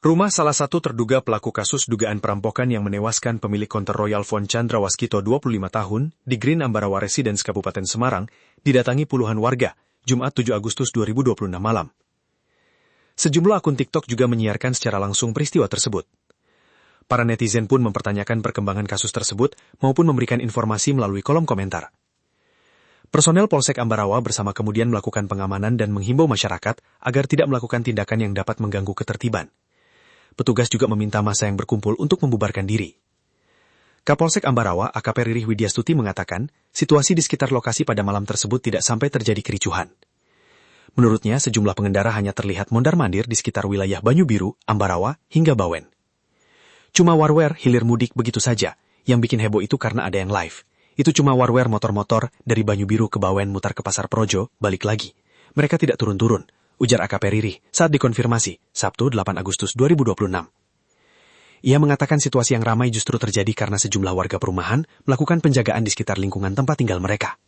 Rumah salah satu terduga pelaku kasus dugaan perampokan yang menewaskan pemilik konter Royal Font Chandra Waskito 25 tahun di Green Ambarawa Residence Kabupaten Semarang didatangi puluhan warga, Jumat 7 Agustus 2026 malam. Sejumlah akun TikTok juga menyiarkan secara langsung peristiwa tersebut. Para netizen pun mempertanyakan perkembangan kasus tersebut maupun memberikan informasi melalui kolom komentar. Personel Polsek Ambarawa bersama kemudian melakukan pengamanan dan menghimbau masyarakat agar tidak melakukan tindakan yang dapat mengganggu ketertiban. Petugas juga meminta massa yang berkumpul untuk membubarkan diri. Kapolsek Ambarawa, AKP Ririh Widyastuti mengatakan, situasi di sekitar lokasi pada malam tersebut tidak sampai terjadi kericuhan. Menurutnya, sejumlah pengendara hanya terlihat mondar-mandir di sekitar wilayah Banyu Biru, Ambarawa, hingga Bawen. Cuma warwer hilir mudik begitu saja, yang bikin heboh itu karena ada yang live. Itu cuma warwer motor-motor dari Banyu Biru ke Bawen mutar ke Pasar Projo, balik lagi. Mereka tidak turun-turun. Ujar AKP Ririh saat dikonfirmasi, Sabtu 8 Agustus 2026. Ia mengatakan situasi yang ramai justru terjadi karena sejumlah warga perumahan melakukan penjagaan di sekitar lingkungan tempat tinggal mereka.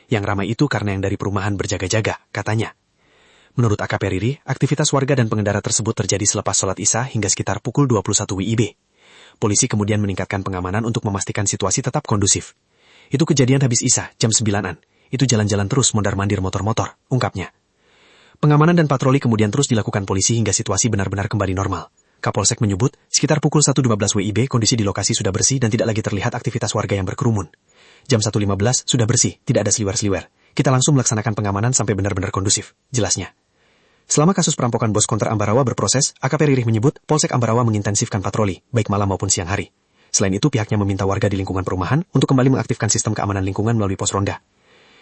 Yang ramai itu karena yang dari perumahan berjaga-jaga, katanya. Menurut AKP Ririh, aktivitas warga dan pengendara tersebut terjadi selepas sholat Isya hingga sekitar pukul 21 WIB. Polisi kemudian meningkatkan pengamanan untuk memastikan situasi tetap kondusif. Itu kejadian habis Isya, jam 9-an. Itu jalan-jalan terus mondar-mandir motor-motor, ungkapnya. Pengamanan dan patroli kemudian terus dilakukan polisi hingga situasi benar-benar kembali normal. Kapolsek menyebut, sekitar pukul 1.15 WIB kondisi di lokasi sudah bersih dan tidak lagi terlihat aktivitas warga yang berkerumun. Jam 1.15 sudah bersih, tidak ada seliwer-seliwer. Kita langsung melaksanakan pengamanan sampai benar-benar kondusif, jelasnya. Selama kasus perampokan bos konter Ambarawa berproses, AKP Ririh menyebut Polsek Ambarawa mengintensifkan patroli, baik malam maupun siang hari. Selain itu, pihaknya meminta warga di lingkungan perumahan untuk kembali mengaktifkan sistem keamanan lingkungan melalui pos ronda.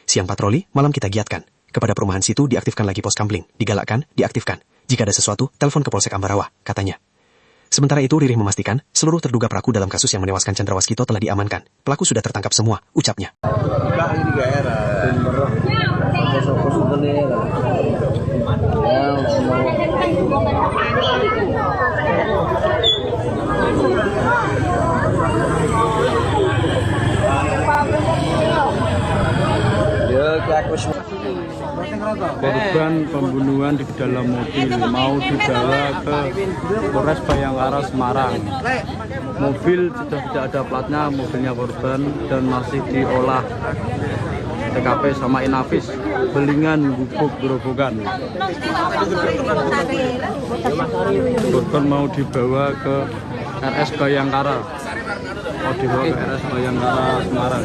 Siang patroli, malam kita giatkan. Kepada perumahan situ diaktifkan lagi pos kampling, digalakkan, diaktifkan. Jika ada sesuatu, telepon ke Polsek Ambarawa, katanya. Sementara itu, Ririh memastikan, seluruh terduga pelaku dalam kasus yang menewaskan Chandra Waskito telah diamankan. Pelaku sudah tertangkap semua, ucapnya. Korban pembunuhan di dalam mobil mau dibawa ke Polres Bayangkara Semarang. Mobil sudah tidak ada platnya, mobilnya korban dan masih diolah TKP sama Inafis, Belingan, Gubuk, Gerobokan. Korban mau dibawa ke RS Bayangkara. Mau dibawa ke RS Bayangkara Semarang.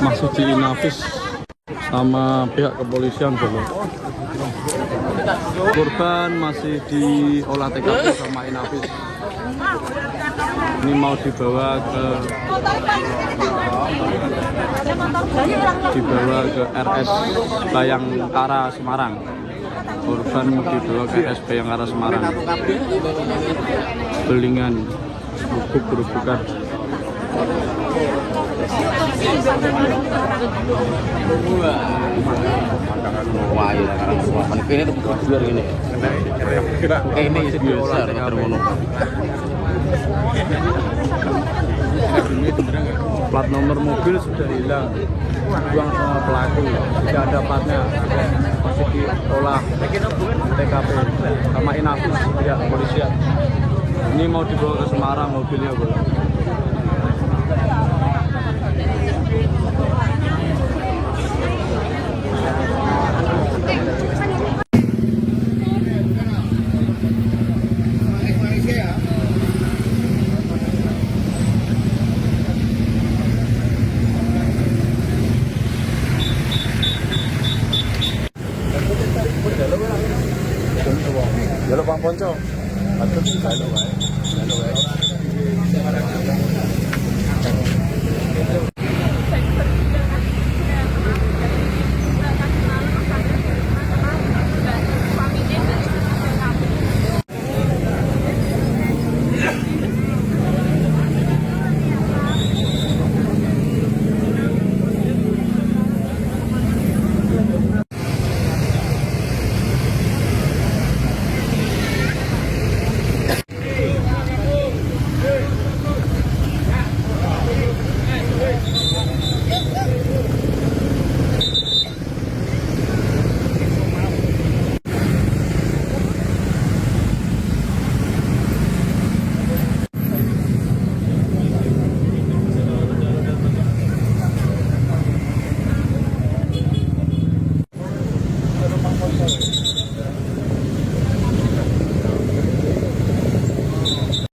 Masih di Inafis sama pihak kepolisian dulu. Korban masih diolah TKP sama Inafis. Ini mau dibawa ke RS Bayangkara Semarang. Korban dibawa ke RS Bayangkara Semarang. Belingan, Gubuk, Gerobokan. Ini biasa plat nomor mobil sudah hilang, buang sama pelaku, tidak ada platnya, masih diolah TKP sama Inafis pihak kepolisian. Ini mau dibawa ke Semarang mobilnya, Bu. Jalur Bang Ponco.